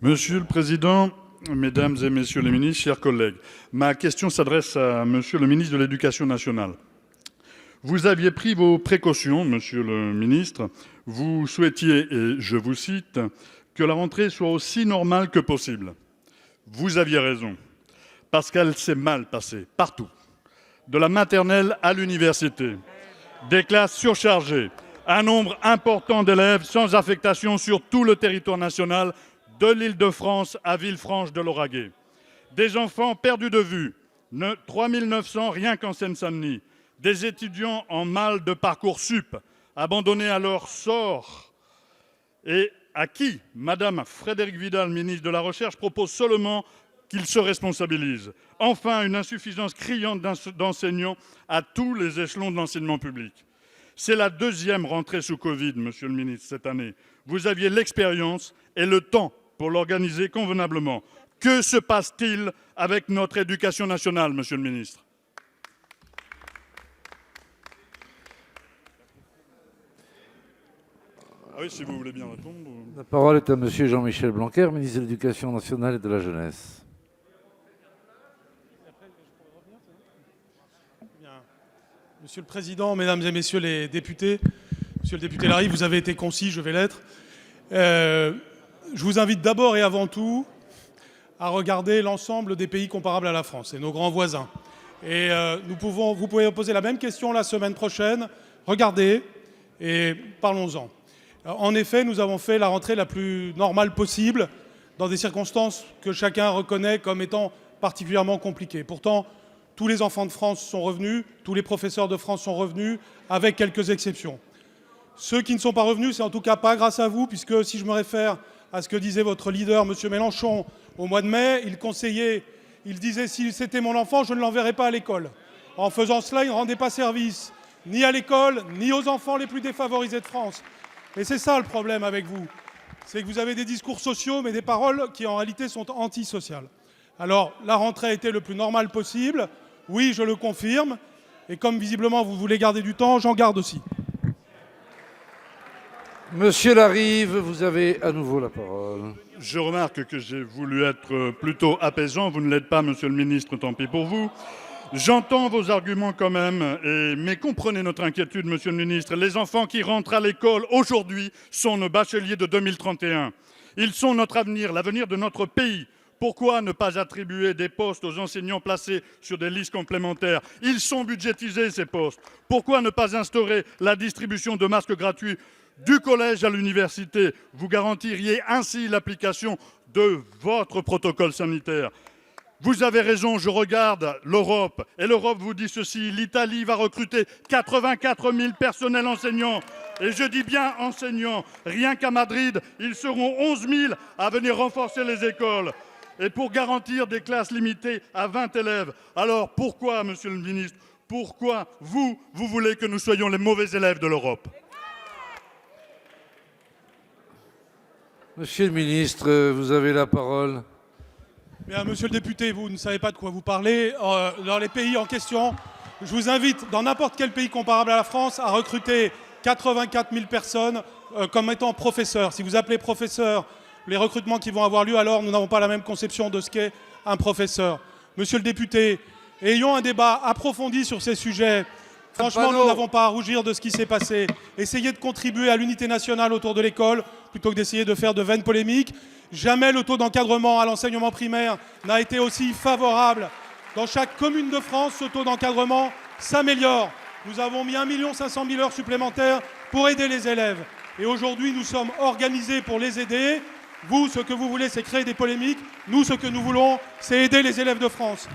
Monsieur le Président, Mesdames et Messieurs les ministres, chers collègues, ma question s'adresse à Monsieur le ministre de l'Éducation nationale. Vous aviez pris vos précautions, Monsieur le ministre. Vous souhaitiez, et je vous cite, que la rentrée soit aussi normale que possible. Vous aviez raison, parce qu'elle s'est mal passée, partout. De la maternelle à l'université, des classes surchargées, un nombre important d'élèves sans affectation sur tout le territoire national, de l'Île-de-France à Villefranche-de-Lauragais. Des enfants perdus de vue, 3 900 rien qu'en Seine-Saint-Denis. Des étudiants en mal de Parcoursup, abandonnés à leur sort, et à qui Madame Frédérique Vidal, ministre de la Recherche, propose seulement qu'ils se responsabilisent. Enfin, une insuffisance criante d'enseignants à tous les échelons de l'enseignement public. C'est la deuxième rentrée sous Covid, Monsieur le ministre, cette année. Vous aviez l'expérience et le temps pour l'organiser convenablement. Que se passe-t-il avec notre éducation nationale, Monsieur le ministre ? Ah oui, si vous voulez bien répondre. La parole est à Monsieur Jean-Michel Blanquer, ministre de l'Éducation nationale et de la jeunesse. Monsieur le Président, Mesdames et Messieurs les députés, Monsieur le député Larrive, vous avez été concis, je vais l'être. Je vous invite d'abord et avant tout à regarder l'ensemble des pays comparables à la France et nos grands voisins. Et vous pouvez poser la même question la semaine prochaine. Regardez et parlons-en. En effet, nous avons fait la rentrée la plus normale possible dans des circonstances que chacun reconnaît comme étant particulièrement compliquées. Pourtant, tous les enfants de France sont revenus, tous les professeurs de France sont revenus, avec quelques exceptions. Ceux qui ne sont pas revenus, c'est en tout cas pas grâce à vous, puisque si je me réfère à ce que disait votre leader, M. Mélenchon, au mois de mai, il disait « si c'était mon enfant, je ne l'enverrais pas à l'école ». En faisant cela, il ne rendait pas service ni à l'école, ni aux enfants les plus défavorisés de France. Et c'est ça le problème avec vous, c'est que vous avez des discours sociaux, mais des paroles qui en réalité sont antisociales. Alors, la rentrée a été le plus normale possible, oui, je le confirme, et comme visiblement vous voulez garder du temps, j'en garde aussi. Monsieur Larrive, vous avez à nouveau la parole. Je remarque que j'ai voulu être plutôt apaisant. Vous ne l'êtes pas, Monsieur le ministre, tant pis pour vous. J'entends vos arguments quand même, mais comprenez notre inquiétude, Monsieur le ministre. Les enfants qui rentrent à l'école aujourd'hui sont nos bacheliers de 2031. Ils sont notre avenir, l'avenir de notre pays. Pourquoi ne pas attribuer des postes aux enseignants placés sur des listes complémentaires? Ils sont budgétisés, ces postes. Pourquoi ne pas instaurer la distribution de masques gratuits du collège à l'université? Vous garantiriez ainsi l'application de votre protocole sanitaire. Vous avez raison, je regarde l'Europe, et l'Europe vous dit ceci: l'Italie va recruter 84 000 personnels enseignants. Et je dis bien enseignants, rien qu'à Madrid, ils seront 11 000 à venir renforcer les écoles. Et pour garantir des classes limitées à 20 élèves. Alors pourquoi, Monsieur le ministre, pourquoi vous voulez que nous soyons les mauvais élèves de l'Europe? Monsieur le ministre, vous avez la parole. Bien, monsieur le député, vous ne savez pas de quoi vous parlez. Dans les pays en question, je vous invite, dans n'importe quel pays comparable à la France, à recruter 84 000 personnes comme étant professeurs. Si vous appelez professeur les recrutements qui vont avoir lieu, alors nous n'avons pas la même conception de ce qu'est un professeur. Monsieur le député, ayons un débat approfondi sur ces sujets. Franchement, nous n'avons pas à rougir de ce qui s'est passé. Essayez de contribuer à l'unité nationale autour de l'école, plutôt que d'essayer de faire de vaines polémiques. Jamais le taux d'encadrement à l'enseignement primaire n'a été aussi favorable. Dans chaque commune de France, ce taux d'encadrement s'améliore. Nous avons mis 1 500 000 heures supplémentaires pour aider les élèves. Et aujourd'hui, nous sommes organisés pour les aider. Vous, ce que vous voulez, c'est créer des polémiques. Nous, ce que nous voulons, c'est aider les élèves de France.